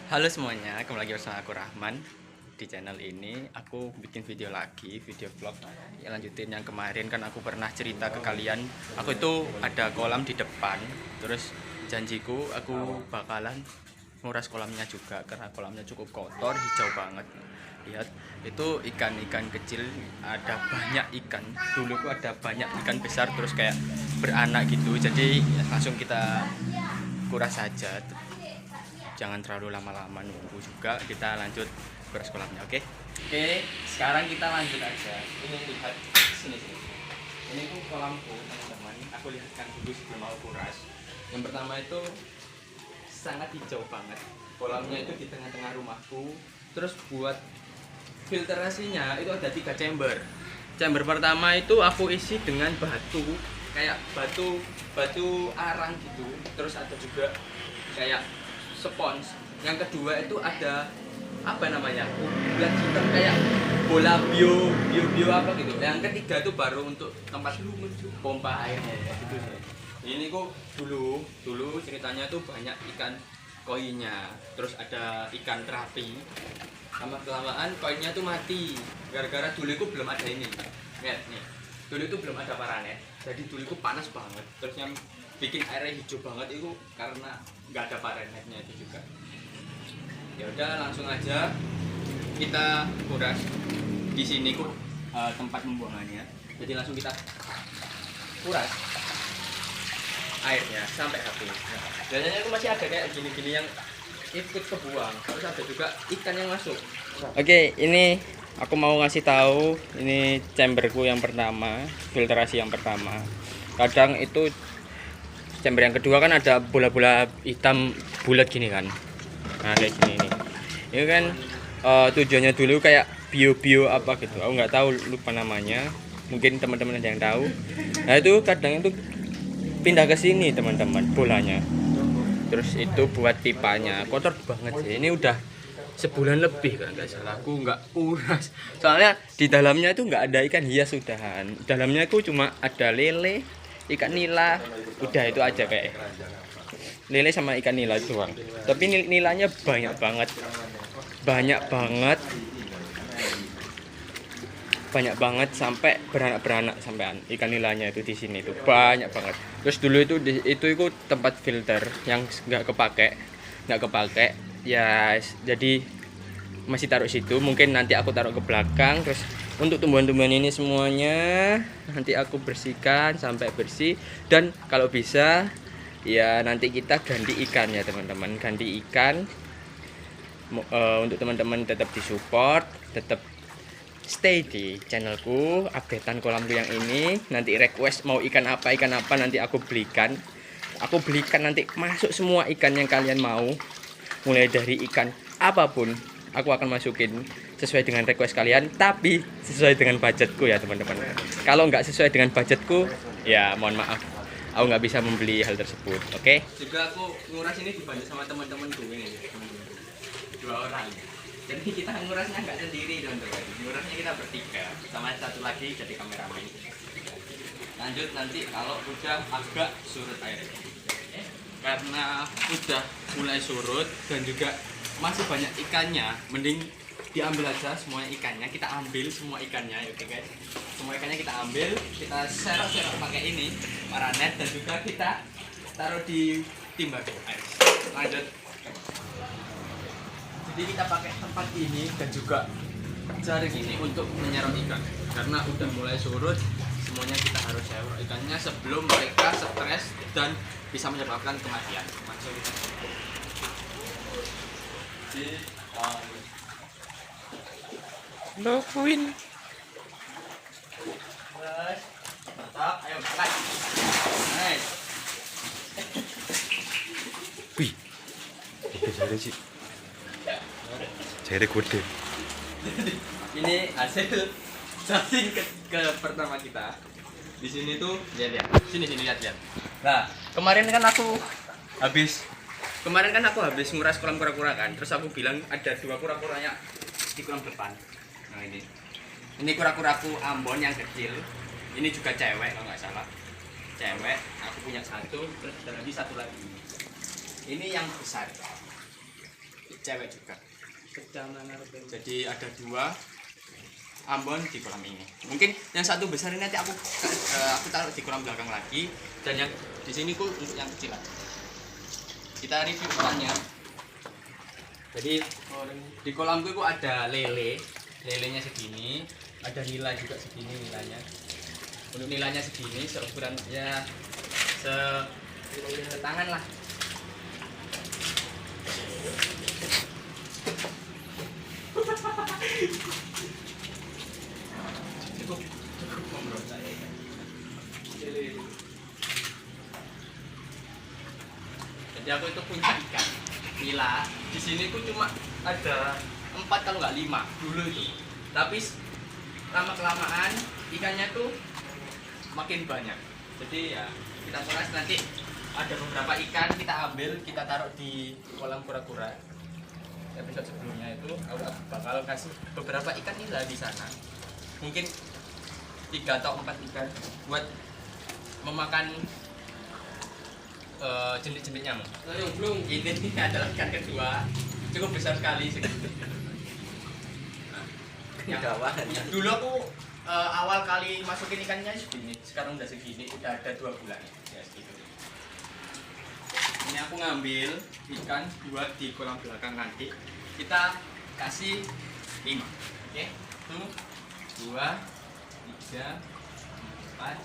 Halo semuanya, kembali lagi bersama aku Rahman. Di channel ini aku bikin video lagi, video vlog yang lanjutin yang kemarin. Kan aku pernah cerita ke kalian, aku itu ada kolam di depan. Terus janjiku aku bakalan nguras kolamnya juga, karena kolamnya cukup kotor, hijau banget. Lihat, itu ikan-ikan kecil, ada banyak ikan. Dulu tuh ada banyak ikan besar terus kayak beranak gitu. Jadi langsung kita kuras saja, jangan terlalu lama-lama nunggu juga, kita lanjut bersekolahnya. Oke, sekarang kita lanjut aja. Ini lihat sini. Ini tuh kolamku teman-teman, aku lihatkan dulu sebelum mau kuras. Yang pertama itu sangat hijau banget, kolamnya itu di tengah-tengah rumahku. Terus buat filtrasinya itu ada 3 chamber. Chamber pertama itu aku isi dengan batu, kayak batu arang gitu. Terus ada juga kayak spons. Yang kedua itu ada apa namanya, bulat hitam kayak bola bio apa gitu. Yang ketiga itu baru untuk tempat pompa airnya ya, gitu sih. Ini kok dulu ceritanya tuh banyak ikan koinya, terus ada ikan terapi. Lama kelamaan koinnya tuh mati gara-gara dulu itu belum ada ini. Lihat nih, dulu itu belum ada paranet, jadi dulu itu panas banget. Terus yang bikin airnya hijau banget itu karena nggak ada paranetnya itu juga. Ya udah, langsung aja kita kuras. Di sini kok tempat pembuangannya, jadi langsung kita kuras airnya sampai habis. Biasanya itu masih ada kayak gini-gini yang ikut kebuang, terus ada juga ikan yang masuk. Oke, ini aku mau ngasih tahu, ini chamberku yang pertama, filtrasi yang pertama. Kadang itu chamber yang kedua kan ada bola-bola hitam bulat gini kan. Nah kayak gini nih. Ini kan tujuannya dulu kayak bio apa gitu. Aku nggak tahu, lupa namanya. Mungkin teman-teman ada yang tahu. Nah itu kadang itu pindah ke sini teman-teman bolanya. Terus itu buat pipanya kotor banget sih. Ini udah sebulan lebih kan nggak salah aku nggak kuras. Soalnya di dalamnya itu nggak ada ikan hias udahan. Dalamnya itu cuma ada lele, ikan nila, udah itu aja kayak lele sama ikan nila doang. Tapi nilanya banyak banget sampai beranak sampean. Ikan nilanya itu di sini tuh banyak banget. Terus dulu itu tempat filter yang nggak kepake ya, jadi masih taruh situ. Mungkin nanti aku taruh ke belakang. Terus untuk tumbuhan-tumbuhan ini semuanya nanti aku bersihkan sampai bersih, dan kalau bisa ya nanti kita ganti ikan ya teman-teman, ganti ikan. Untuk teman-teman tetap disupport, tetap stay di channelku, updatean kolamku yang ini. Nanti request mau ikan apa nanti aku belikan nanti masuk semua ikan yang kalian mau, mulai dari ikan apapun aku akan masukin sesuai dengan request kalian, tapi sesuai dengan budgetku ya teman-teman. Kalau nggak sesuai dengan budgetku ya mohon maaf, aku nggak bisa membeli hal tersebut. Oke. Juga aku nguras ini dibantu sama teman-temanku ini, 2 orang. Jadi kita ngurasnya nggak sendiri teman-teman, ngurasnya kita bertiga sama satu lagi jadi kameramen. Lanjut nanti kalau udah agak surut airnya, karena udah mulai surut dan juga masih banyak ikannya, mending diambil aja semua ikannya. Kita ambil semua ikannya, oke guys. Semua ikannya kita ambil, kita serok-serok pakai ini paranet, dan juga kita taruh di timba air. Lanjut. Jadi kita pakai tempat ini dan juga jaring ini untuk menyerap ikan, karena udah mulai surut. Semuanya kita harus serok ikannya sebelum mereka stres dan bisa menyebabkan kematian. Masuk kita. Lokuin. Mantap, ayo makan. Nice. Wih. Oke, saya sih. Saya gede. Ini hasil jaring ke pertama kita. Di sini tuh lihat. Sini lihat. Nah, kemarin kan aku habis nguras kolam kura-kura kan. Terus aku bilang ada 2 kura-kuranya di kolam depan. Nah ini kura-kuraku Ambon yang kecil. Ini juga cewek kalau nggak salah. Cewek, aku punya 1, terus ada lagi 1 lagi. Ini yang besar. cewek juga. Kejaman Jadi ada 2 ambon di kolam ini. Mungkin yang satu besar ini nanti aku taruh di kolam belakang lagi, dan yang di sini ku untuk yang kecil. Kita review ikannya. Jadi di kolamku itu ada lelenya segini, ada nila juga segini nilainya. Untuk nilainya segini, seukuran ya setangan lah. Cukup memberontak ya. Jadi aku itu punya ikan nila. Di sini tuh cuma ada 4 kalau nggak 5 dulu itu. Tapi lama kelamaan ikannya tuh makin banyak. Jadi ya kita peras nanti ada beberapa ikan kita ambil, kita taruh di kolam kura-kura. Episode sebelumnya itu aku bakal kasih beberapa ikan nila di sana. Mungkin 3 atau 4 ikan buat memakan jenis-jenis nyamuk. belum. Ini adalah ikan kedua, cukup besar sekali sih. Yang dulu aku awal kali masukin ikannya segini, sekarang udah segini, udah ada 2 bulan ya segitu. Ini aku ngambil ikan 2 di kolam belakang, nanti kita kasih 5. Oke, 1, 2, 3, 4,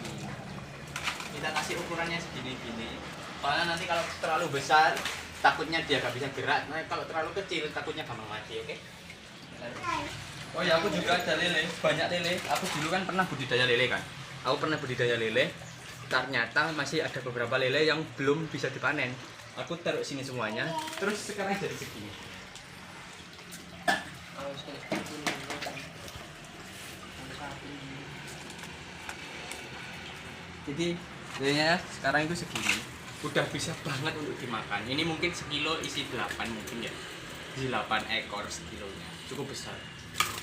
5. Kita kasih ukurannya segini-gini. Soalnya nanti kalau terlalu besar takutnya dia gak bisa gerak. Nah, kalau terlalu kecil takutnya gampang mati, oke? Oh ya, aku juga ada lele, banyak lele. Aku dulu kan pernah budidaya lele kan. Aku pernah budidaya lele. Ternyata masih ada beberapa lele yang belum bisa dipanen. Aku taruh sini semuanya. Terus sekarang jadi segini. Jadi lelenya sekarang itu segini. Udah bisa banget untuk dimakan. Ini mungkin sekilo isi 8 mungkin ya. 8 ekor sekilonya. Cukup besar.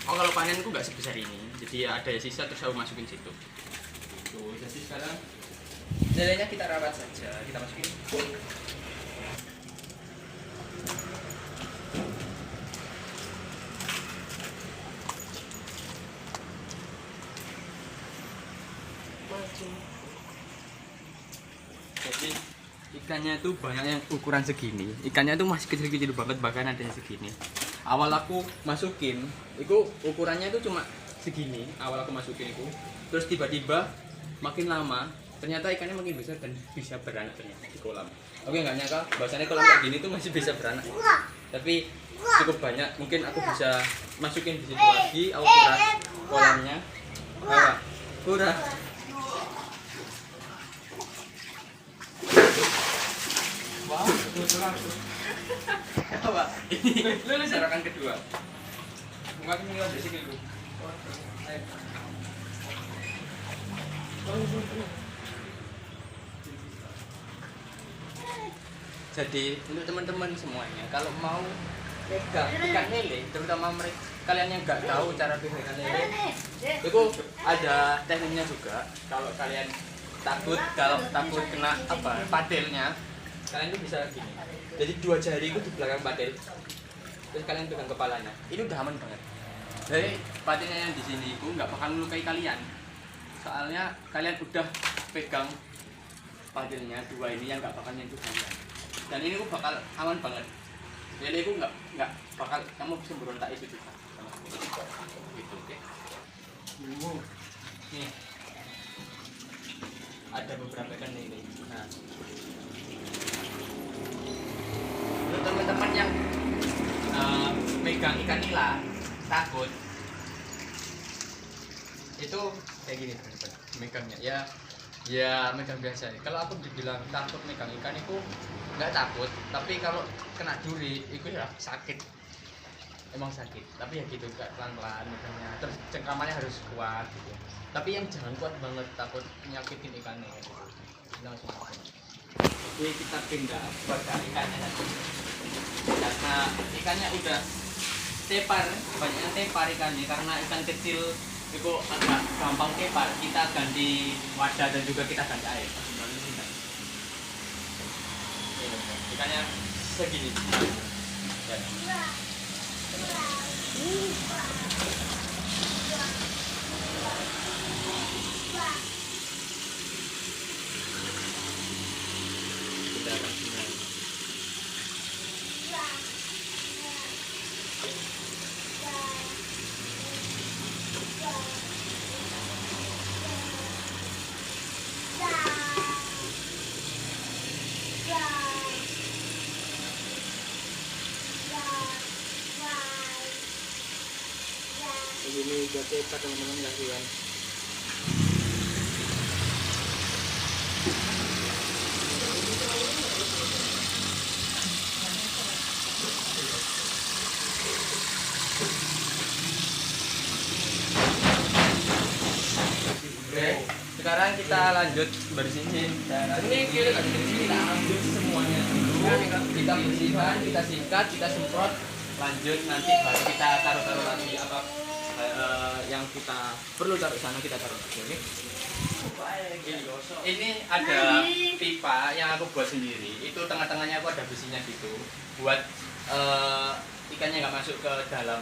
Oh, kalau panenku nggak sebesar ini. Jadi ya ada sisa terus aku masukin situ. Tuh, jadi sekarang lelenya kita rawat saja. Kita masukin. Jadi ikannya itu banyak yang ukuran segini. Ikannya itu masih kecil-kecil banget, bahkan ada yang segini. Awal aku masukin, itu ukurannya itu cuma segini. Awal aku masukin itu, terus tiba-tiba makin lama ternyata ikannya makin besar dan bisa beranak ternyata di kolam. Oke, nggak nyangka bahwasannya kolam kayak gini tuh masih bisa beranak. Tapi cukup banyak. Mungkin aku bisa masukin di situ lagi. Aku kuras kolamnya. Apa? Kuras. Wow, betul langsung. Apa? Ini lu sarakan kedua. Enggak ini ada sih dulu. Jadi untuk teman-teman semuanya, kalau mau pegang ikan lele, terutama mereka kalian yang nggak tahu cara pegang ikan lele, itu ada tekniknya juga. Kalau kalian kalau takut kena apa patilnya, kalian tuh bisa gini. Jadi 2 jari itu di belakang patil, terus kalian pegang kepalanya. Ini udah aman banget. Jadi patilnya yang di sini itu nggak bakal melukai kalian. Soalnya kalian udah pegang patilnya 2 ini yang nggak bakal nyentuh kalian. Dan ini tuh bakal aman banget. Jadi itu nggak bakal kamu bisa berontak itu juga. Gitu, oke? Nih. Ada beberapa ikan lele. Nah, untuk teman-teman yang megang ikan nila takut, itu kayak gini teman-teman megangnya ya megang biasa. Kalau aku dibilang takut megang ikan itu nggak takut, tapi kalau kena duri itu ya sakit, emang sakit. Tapi ya gitu, kayak pelan-pelan megangnya, terus cengkramannya harus kuat gitu. Tapi yang jangan kuat banget, takut nyakitin ikannya gitu. Kita langsung makan. Jadi kita pindah pada ikannya tadi, karena ikannya udah tepar, banyaknya tepar ikannya. Karena ikan kecil itu agak gampang tepar, kita ganti wadah dan juga kita ganti air. Ikannya segini. Kita akan semua. Ini udah cetak teman-teman, kasihan. Oke, sekarang kita lanjut bersihin. Dan ini kita ambil semuanya dulu. Kita bersihkan, kita sikat, kita semprot. Lanjut nanti baru kita taruh lagi apa yang kita perlu taruh sana kita taruh lagi. Oke. Ini ada pipa yang aku buat sendiri. Itu tengah-tengahnya aku ada besinya gitu. Buat ikannya nggak masuk ke dalam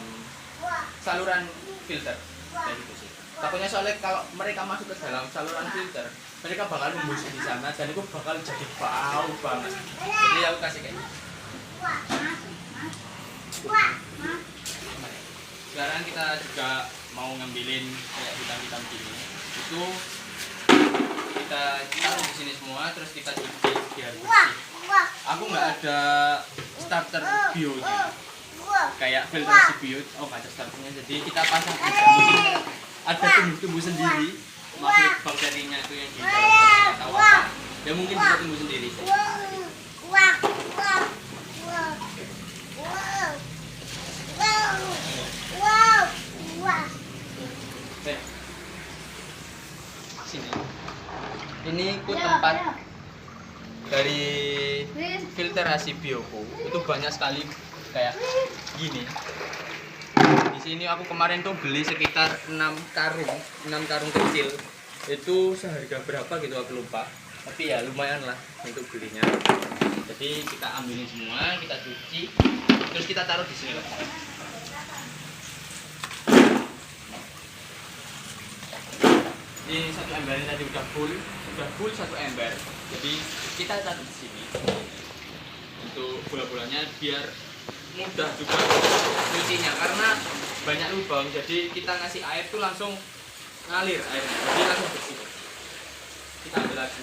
saluran filter. Kayak gitu sih. Takutnya soalnya kalau mereka masuk ke dalam saluran filter, mereka bakal membusuk di sana dan itu bakal jadi bau banget. Jadi aku kasih kayak gitu. Sekarang kita juga mau ngambilin kayak hitam-hitam gini. Itu kita taruh di sini semua, terus kita cuci biar bersih. Aku nggak ada starter bionya, kayak filtrasi bio. Oh, nggak ada starternya, jadi kita pasang aja. Mungkin ada tumbuh-tumbuh sendiri, makhluk bakterinya itu yang di dalam tahu apa. Ya mungkin bisa tumbuh sendiri. Sini. Ini ku tempat dari filterasi bioku. Itu banyak sekali kayak gini. Di sini aku kemarin tuh beli sekitar 6 karung kecil. Itu seharga berapa gitu aku lupa. Tapi ya lumayan lah untuk belinya. Jadi kita ambilin semua, kita cuci, terus kita taruh di sini lah. Ini satu ember ini tadi udah full satu ember. Jadi kita taruh di sini untuk bola-bolanya biar mudah juga cucinya karena banyak lubang. Jadi kita ngasih air tuh langsung ngalir air, jadi langsung bersih. Kita ambil lagi.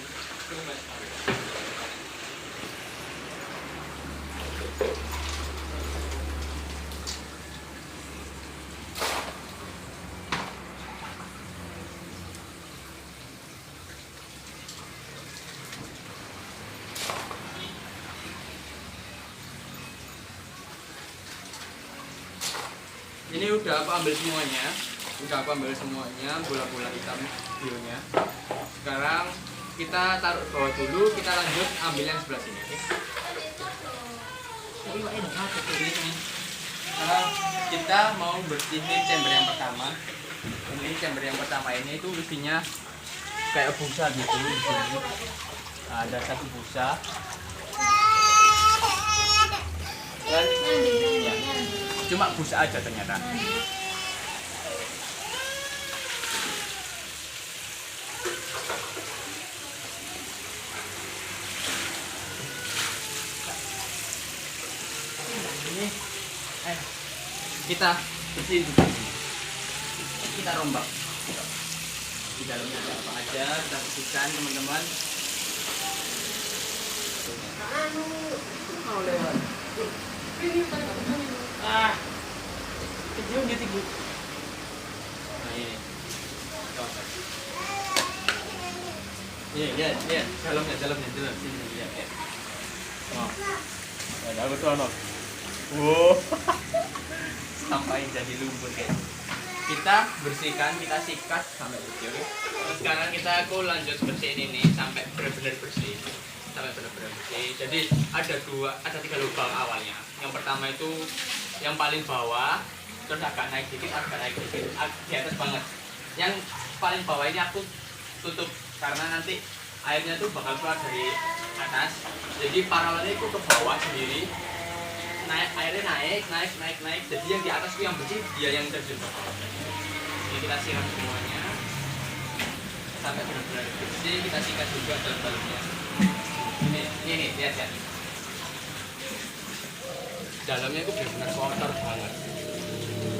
Ini udah aku ambil semuanya, bola-bola hitam bionya. Sekarang kita taruh bawah dulu, kita lanjut ambil yang sebelah sini. Oke? Sekarang kita mau bersihin chamber yang pertama. Ini chamber yang pertama ini itu isinya kayak busa gitu di sini. Nah, ada satu busa. Dan ya, cuma busa aja ternyata. Ini kita bersihin dulu. Kita rombak. Di dalamnya ada apa aja, kita bersihkan teman-teman. Mau lewat. Kecil gitu gitu. Nah ini. Iya, dalamnya sini lihat ya. Oh. Ada apa tuh anak? Wow. Sampai jadi lumpur guys. Kita bersihkan, kita sikat sampai bersih. Terus sekarang aku lanjut bersihin ini sampai benar-benar bersih. Jadi ada 3 lubang awalnya. Yang pertama itu yang paling bawah, terus agak naik dikit, di atas banget. Yang paling bawah ini aku tutup karena nanti airnya tuh bakal keluar dari atas. Jadi paralelnya itu ke bawah sendiri, naik air airnya naik. Jadi yang di atas itu yang bersih, dia yang terjun. Jadi kita siram semuanya sampai benar-benar bersih. Kita sikat juga dalam-dalamnya. Ini lihat ya. Dalamnya itu benar-benar kotor banget.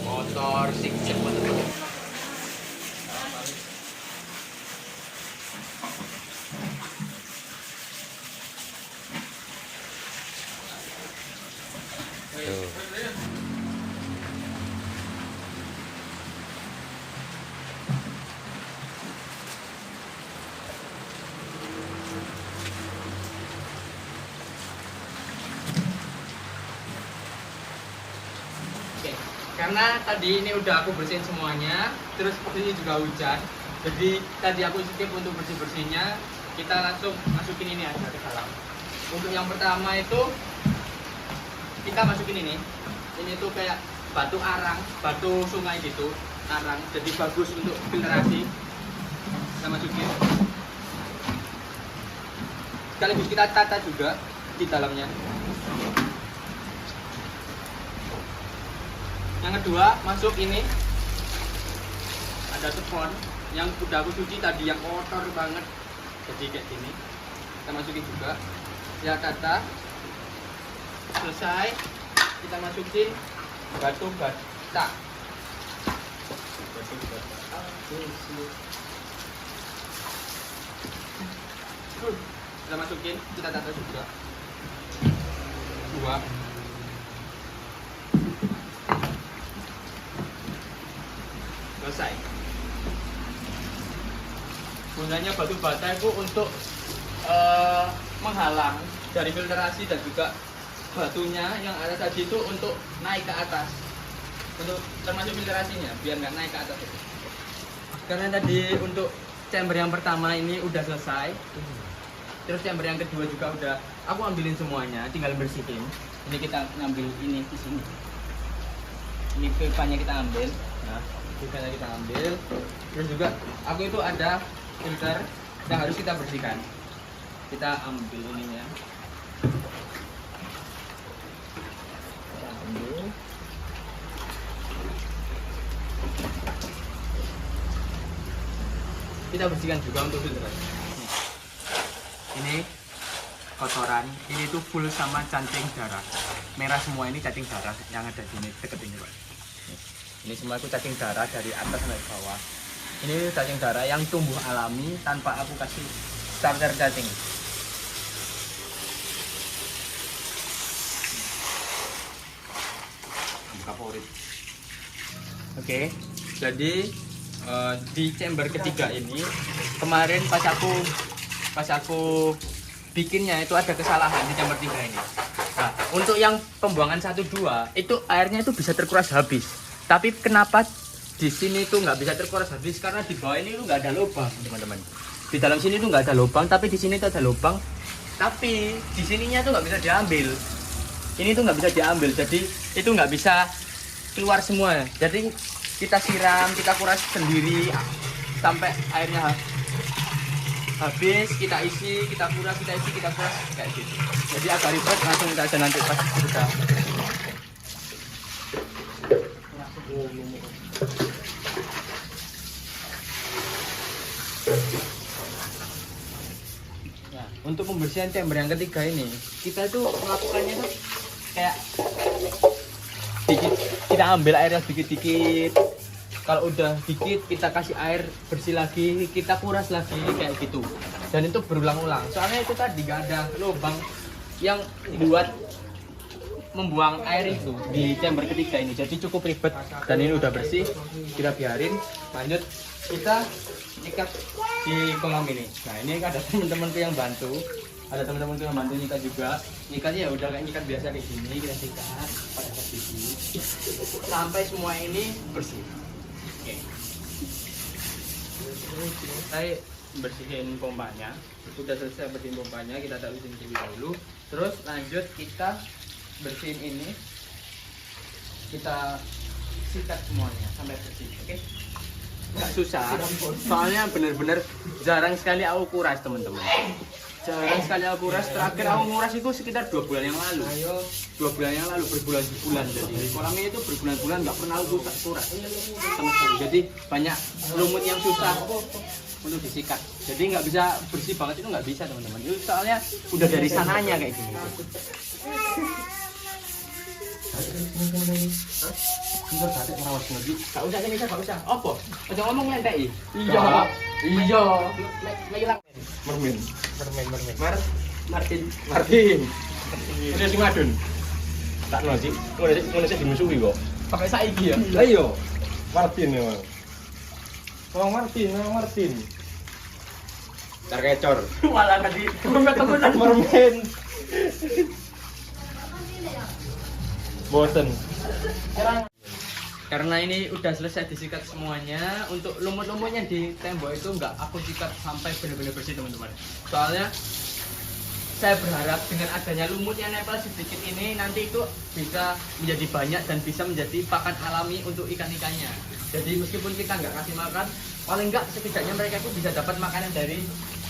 Kotor, sik-sik banget. Tuh. Oke, karena tadi ini udah aku bersihin semuanya, terus posisi juga hujan, jadi tadi aku skip untuk bersih-bersihnya. Kita langsung masukin ini aja ke dalam. Untuk yang pertama itu kita masukin ini tuh kayak batu arang, batu sungai gitu, arang, jadi bagus untuk filtrasi. Kita masukin, sekaligus kita tata juga di dalamnya. Yang kedua masuk ini ada tepon yang udah aku cuci tadi, yang kotor banget, jadi kayak gini. Kita masukin juga, ya tata. Selesai, kita masukin batu bata. Kita masukin, kita tata juga. Dua. Selesai. Gunanya batu bata itu untuk menghalang dari filtrasi, dan juga batunya yang ada tadi itu untuk naik ke atas, untuk termasuk filtrasinya biar nggak naik ke atas itu. Karena tadi untuk chamber yang pertama ini udah selesai, terus chamber yang kedua juga udah aku ambilin semuanya, tinggal bersihin. Ini kita ngambil ini di sini, ini pipanya kita ambil. Nah, pipanya kita ambil. Terus juga aku itu ada filter yang harus kita bersihkan. Kita ambil ininya. Kita ambil. Kita bersihkan juga untuk filter. Ini kotoran, ini tuh full sama cacing darah. Merah semua ini cacing darah yang ada di sini deket ini, Pak. Ini semua itu cacing darah dari atas sampai bawah. Ini cacing darah yang tumbuh alami tanpa aku kasih starter cacing. Favorit. Oke, jadi di chamber ketiga ini kemarin pas aku bikinnya itu ada kesalahan di chamber 3 ini. Nah, untuk yang pembuangan 1, 2 itu airnya itu bisa terkuras habis. Tapi kenapa di sini tuh nggak bisa terkuras habis? Karena di bawah ini tuh nggak ada lubang, teman-teman. Di dalam sini tuh nggak ada lubang, tapi di sini tuh ada lubang. Tapi di sininya tuh nggak bisa diambil. Ini tuh nggak bisa diambil, jadi itu nggak bisa keluar semua. Jadi kita siram, kita kuras sendiri sampai airnya habis. Kita isi, kita kuras, kita isi, kita kuras kayak gitu. Jadi agak ribet, langsung kita aja nanti pas sudah. Nah, untuk pembersihan chamber yang ketiga ini, kita tuh melakukannya tuh kayak dikit, kita ambil airnya dikit-dikit. Kalau udah dikit kita kasih air bersih lagi, kita kuras lagi kayak gitu. Dan itu berulang-ulang. Soalnya itu tadi gak ada lubang yang buat membuang air itu di chamber ketiga ini. Jadi cukup ribet, dan ini udah bersih. Kita biarin, lanjut kita nyikat di kolam ini. Nah, ini ada teman-temanku yang bantu. Ada teman-temanku yang bantu nyikat juga. Nyikatnya ya udah kayak nyikat biasa kayak gini, kita sikat pakai atas gigi sampai semua ini bersih. Oke. Saya bersihin pompanya. Sudah selesai bersihin pompanya, kita taruh sini dulu. Terus lanjut kita bersihin ini, kita sikat semuanya sampai bersih. Oke, nggak susah, soalnya bener-bener jarang sekali aku kuras, teman-teman. Jarang sekali aku nguras. Terakhir aku nguras itu sekitar 2 bulan yang lalu. 2 bulan yang lalu, berbulan-bulan. Jadi kolam ini itu berbulan-bulan nggak pernah aku kuras sama sekali. Jadi banyak lumut yang susah untuk disikat. Jadi nggak bisa bersih banget, itu nggak bisa teman-teman. Itu soalnya udah dari sananya kayak gini. Entar batik ngerawas lagi. Gak usah ini, gak usah. Apa? Aja ngomong ngenteki. Iya. Iya. Hilang. Mermin. Martin. Ini sing madun. Tak no sih. Ngono sih dimusuhi kok. Pakai saiki ya. Lah iya. Martin memang. Martin. Tar kecor. Malah tadi temen-temen Mermin. Bosen. Karena ini udah selesai disikat semuanya, untuk lumut-lumutnya di tembok itu nggak aku sikat sampai benar-benar bersih teman-teman. Soalnya saya berharap dengan adanya lumut yang nempel sedikit ini nanti itu bisa menjadi banyak dan bisa menjadi pakan alami untuk ikan-ikannya. Jadi meskipun kita nggak kasih makan, paling nggak setidaknya mereka itu bisa dapat makanan dari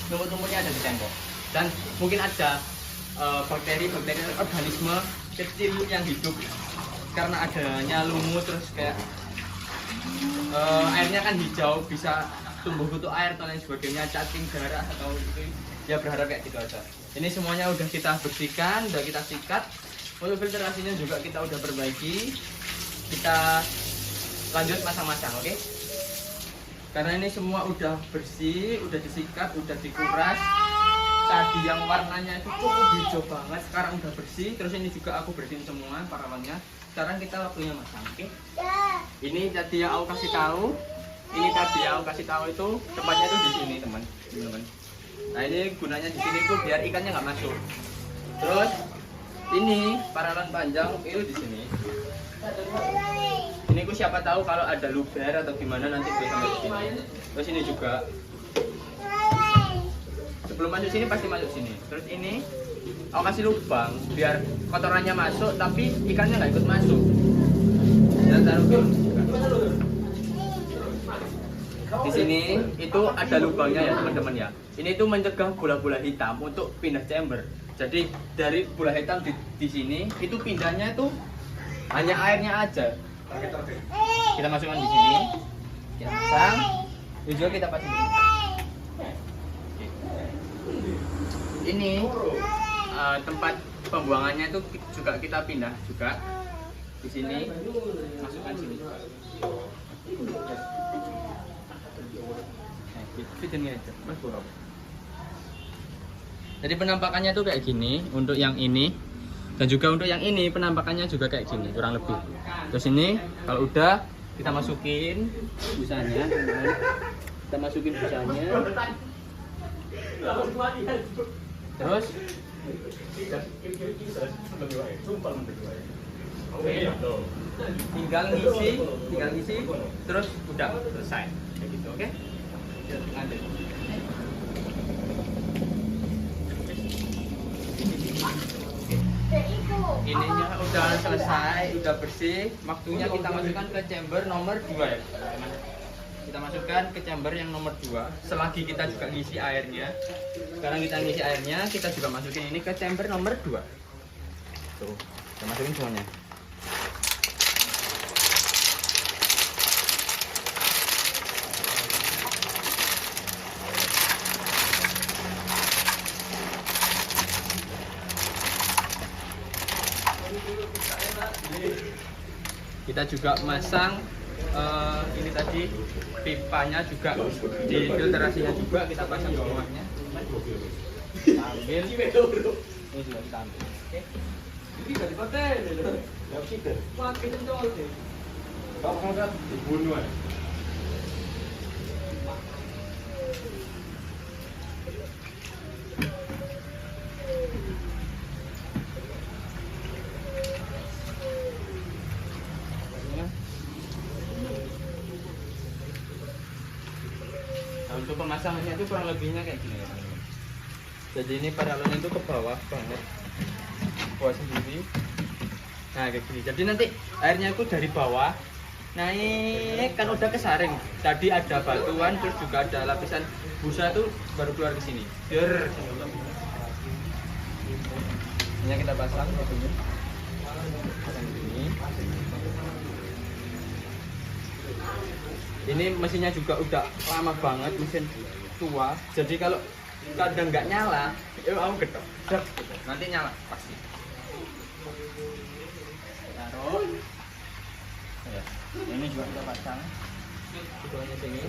lumut-lumutnya ada di tembok. Dan mungkin ada bakteri-bakteri organisme kecil yang hidup karena adanya lumut, terus kayak airnya kan hijau, bisa tumbuh kutu air atau lain sebagainya, cacing darah atau itu, ya berharap kayak gitu aja. Ini semuanya udah kita bersihkan, udah kita sikat, untuk filtrasinya juga kita udah perbaiki. Kita lanjut masang-masang, oke? Karena ini semua udah bersih, udah disikat, udah dikuras. Tadi yang warnanya itu cukup hijau banget, sekarang udah bersih. Terus ini juga aku bersihin semua paralonnya. Sekarang kita waktunya masang, oke? Ini tadi yang aku kasih tahu. Ini tadi yang aku kasih tahu itu tempatnya itu di sini, teman-teman. Nah ini gunanya di sini tuh biar ikannya nggak masuk. Terus ini paralon panjang itu di sini. Ini aku siapa tahu kalau ada luber atau gimana nanti bisa sampai di sini. Terus ini juga. Sebelum masuk sini pasti masuk sini. Terus ini aku kasih lubang biar kotorannya masuk tapi ikannya nggak ikut masuk. Dan taruh di sini itu ada lubangnya ya teman-teman ya. Ini tuh mencegah bola-bola hitam untuk pindah chamber. Jadi dari bola hitam di sini itu pindahnya itu hanya airnya aja. Kita masukkan di sini. Kita pasang. Ini juga kita pasang. Ini tempat pembuangannya itu juga kita pindah juga di sini, masukkan sini. Jadi penampakannya tuh kayak gini untuk yang ini, dan juga untuk yang ini penampakannya juga kayak gini kurang lebih. Terus ini kalau udah kita masukin busanya, kita masukin busanya. Terus tinggal ngisi, terus udah selesai kayak gitu, oke? Lanjut. Ininya udah selesai, udah bersih. Waktunya kita masukkan ke chamber nomor 2 ya. Kita masukkan ke chamber yang nomor 2 selagi kita juga ngisi airnya. Sekarang kita ngisi airnya, kita juga masukin ini ke chamber nomor 2. Tuh, kita masukin semuanya. Kita juga masang ini tadi pipanya juga, di filtrasinya juga kita pasang semuanya. Ambil ini juga kita ambil, oke? Ini gak dipakai pakai jempol deh. Kau angkat dibunuh ya. Untuk pemasangannya itu kurang lebihnya kayak gini ya teman-teman. Jadi ini paralonnya itu ke bawah banget, bawah sendiri. Nah kayak gini. Jadi nanti airnya itu dari bawah naik kan udah kesaring. Tadi ada batuan, terus juga ada lapisan busa tuh baru keluar ke sini. Ini kita pasang batunya. Pasang ini. Ini mesinnya juga udah lama banget, mesin tua. Jadi kalau kadang nggak nyala, aku gedok. Nanti nyala pasti. Taruh. Ya. Ini juga kita pasang. Keduanya sini.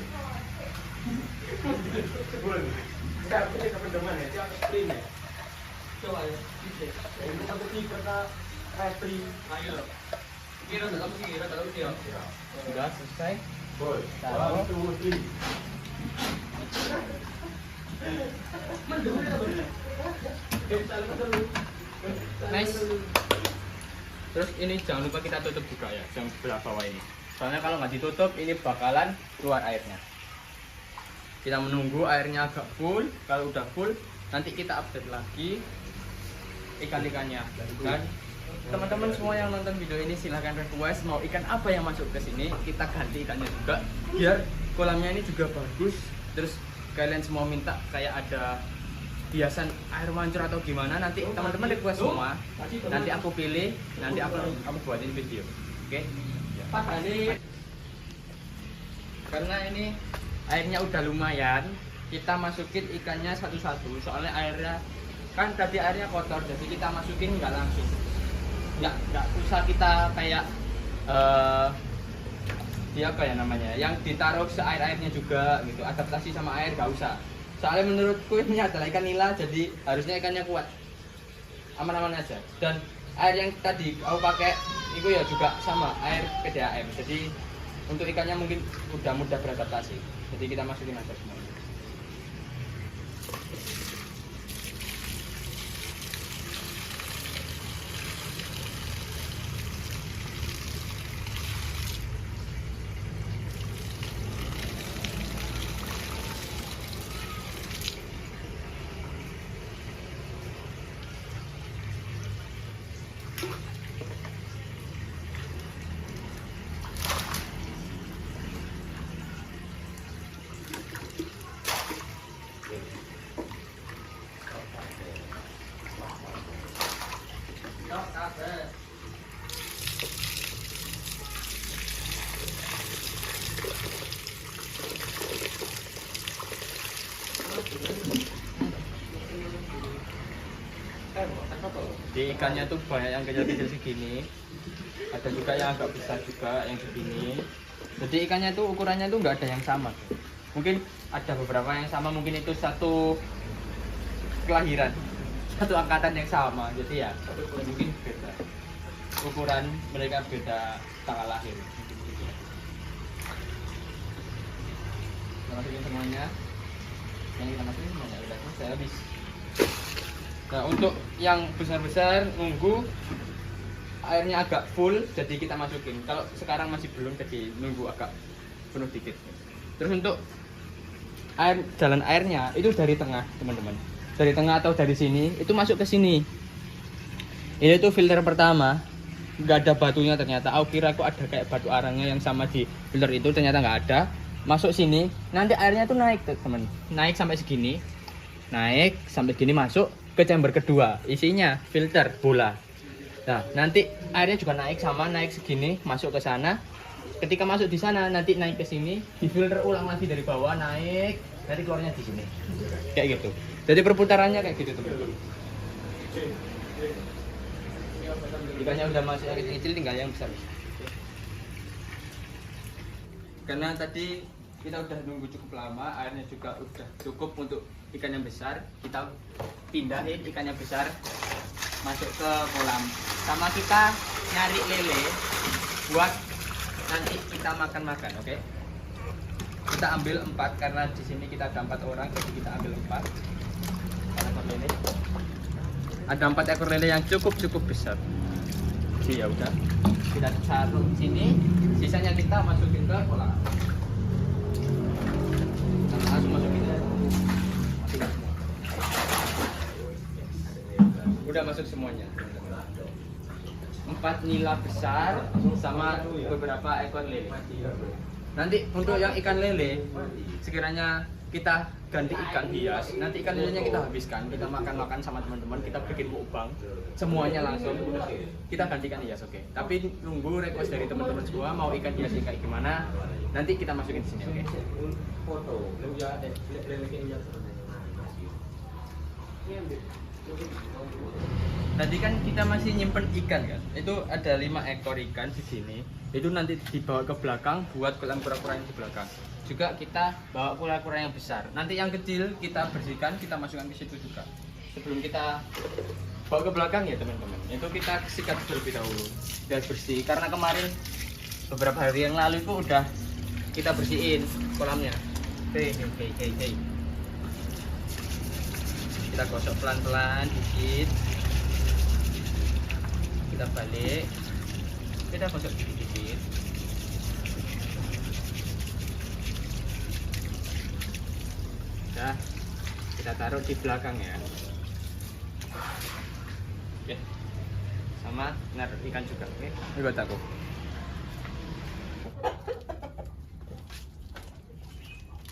Enggak, ini teman-teman ya, dia spring ya. Coba ya, ini satu key karena spring. Ayo. Kira tak tahu sih, tak tahu sih. Sudah selesai. Boy, Taruh. 1, 2, 3. Nice. Terus ini jangan lupa kita tutup juga ya, yang sebelah bawah ini. Soalnya kalau nggak ditutup, ini bakalan keluar airnya. Kita menunggu airnya agak full. Kalau udah full, nanti kita update lagi ikan-ikannya. Dan teman-teman semua yang nonton video ini silahkan request mau ikan apa yang masuk ke sini, kita ganti ikannya juga biar kolamnya ini juga bagus. Terus kalian semua minta kayak ada hiasan air mancur atau gimana, nanti teman-teman request semua, nanti aku pilih, nanti aku buatin video. Oke? Karena ini airnya udah lumayan, kita masukin ikannya satu-satu. Soalnya airnya kan tadi airnya kotor, jadi kita masukin nggak langsung. Nggak usah kita kayak ya apa ya namanya, yang ditaruh seair-airnya juga gitu, adaptasi sama air nggak usah. Soalnya menurutku ini adalah ikan nila, jadi harusnya ikannya kuat, aman-aman aja. Dan air yang tadi aku pakai itu ya juga sama air PDAM, jadi untuk ikannya mungkin udah mudah beradaptasi, jadi kita masukin aja semua. Di ikannya tuh banyak yang kecil-kecil segini, ada juga yang agak besar juga yang segini. Jadi ikannya tuh ukurannya tuh nggak ada yang sama. Mungkin ada beberapa yang sama, mungkin itu satu kelahiran, satu angkatan yang sama. Jadi ya mungkin beda ukuran, mereka beda tanggal lahir. Kita masukin semuanya, yang kita masukin semuanya udah selesai habis. Nah, untuk yang besar-besar nunggu airnya agak full, jadi kita masukin. Kalau sekarang masih belum, jadi nunggu agak penuh dikit. Terus untuk air, jalan airnya itu dari tengah, teman-teman. Dari tengah atau dari sini, itu masuk ke sini. Ini tuh filter pertama, nggak ada batunya ternyata. Aku kira aku ada kayak batu arangnya yang sama di filter itu, ternyata nggak ada. Masuk sini, nanti airnya tuh naik, teman. Naik sampai segini, naik sampai gini, masuk ke chamber kedua, isinya filter bola. Nah, nanti airnya juga naik sama, naik segini, masuk ke sana. Ketika masuk di sana, nanti naik ke sini, difilter ulang lagi dari bawah, naik, nanti keluarnya di sini. Kayak gitu. Jadi perputarannya kayak gitu, teman-teman. Ikannya udah masuk yang kecil-kecil, tinggal yang besar. Karena tadi kita udah nunggu cukup lama, airnya juga udah cukup untuk ikan yang besar. Kita pindahin ikannya besar masuk ke kolam. Sama kita nyari lele buat nanti kita makan-makan, oke? Kita ambil 4 karena di sini kita ada 4 orang, jadi kita ambil 4 ekor lele. Ada 4 ekor lele yang cukup besar. Jadi ya udah, kita taruh sini, sisanya kita masukin ke kolam. Langsung masukin aja. Udah masuk semuanya. 4 nila besar sama beberapa ekor lele. Nanti untuk yang ikan lele, sekiranya kita ganti ikan hias. Nanti ikan hiasnya kita habiskan, kita makan sama teman-teman, kita bikin mukbang semuanya langsung. Kita ganti ikan hias, oke. Tapi nunggu request dari teman-teman semua mau ikan hiasnya kayak gimana. Nanti kita masukin di sini, oke. Foto. Tadi kan kita masih nyimpen ikan kan. Itu ada 5 ekor ikan di sini. Itu nanti dibawa ke belakang buat kolam kura-kura yang di belakang. Juga kita bawa kura-kura yang besar. Nanti yang kecil kita bersihkan, kita masukkan ke situ juga. Sebelum kita bawa ke belakang ya teman-teman. Itu kita sikat terlebih dahulu biar bersih. Karena kemarin beberapa hari yang lalu itu udah kita bersihin kolamnya. Hei. Kita gosok pelan-pelan dikit. Kita balik, kita gosok dikit-dikit. Nah, kita taruh di belakang ya. Oke, sama naruh ikan juga. Oke, ini buat aku.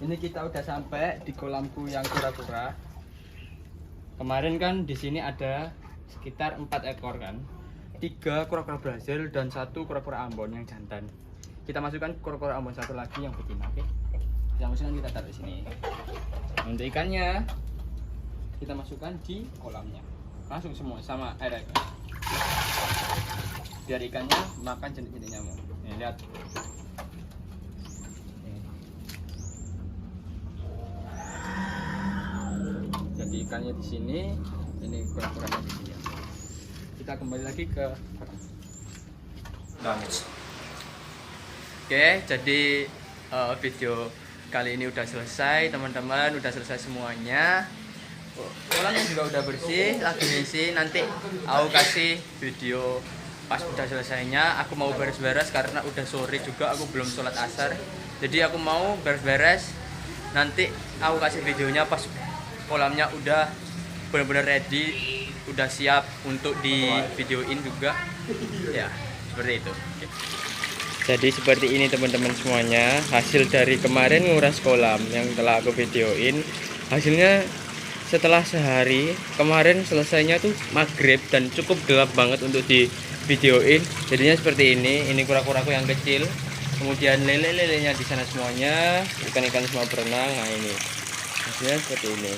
Ini kita udah sampai di kolamku yang kura-kura. Kemarin kan di sini ada sekitar 4 ekor kan. 3 kura-kura Brazil dan 1 kura-kura Ambon yang jantan. Kita masukkan kura-kura Ambon 1 lagi yang betina, oke? Kita masukkan, kita taruh di sini. Untuk ikannya kita masukkan di kolamnya. Langsung semua sama air. Biar ikannya makan jenis-jenis nyamuk. Nih, lihat. Jadi ikannya di sini, ini kura-kuranya di sini. Kita kembali lagi ke lunch. Oke, jadi video kali ini udah selesai teman-teman, udah selesai semuanya. Kolamnya juga udah bersih, lagi ngisi. Nanti aku kasih video pas udah selesainya. Aku mau beres-beres karena udah sore juga, aku belum sholat asar. Jadi aku mau beres-beres. Nanti aku kasih videonya pas kolamnya udah benar-benar ready, udah siap untuk di videoin juga ya, seperti itu. Jadi seperti ini teman-teman semuanya, hasil dari kemarin nguras kolam yang telah aku videoin. Hasilnya setelah sehari, kemarin selesainya tuh maghrib dan cukup gelap banget untuk di videoin. Jadinya seperti ini kura-kuraku yang kecil, kemudian lele-lelenya di sana semuanya, ikan-ikan semua berenang. Nah ini hasilnya seperti ini.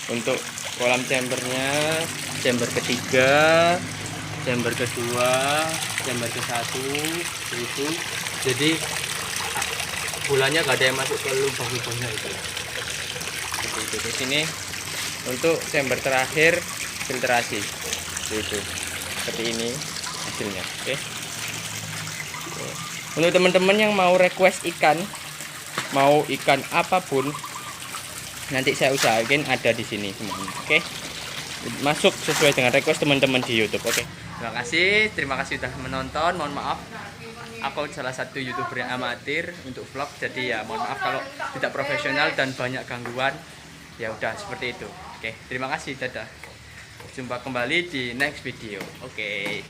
Untuk kolam chambernya, chamber ketiga, chamber kedua, chamber ke-1 itu. Jadi bulannya gak ada yang masuk ke lubang-lubangnya itu. Seperti itu. Di sini untuk chamber terakhir filtrasi. Itu. Seperti ini hasilnya. Oke. Untuk teman-teman yang mau request ikan, mau ikan apapun, nanti saya usahakan ada di sini semuanya. Oke. Masuk sesuai dengan request teman-teman di YouTube. Oke. Terima kasih sudah menonton. Mohon maaf, aku salah satu YouTuber yang amatir untuk vlog. Jadi ya mohon maaf kalau tidak profesional dan banyak gangguan. Ya udah seperti itu. Oke, terima kasih. Dadah. Jumpa kembali di next video. Oke.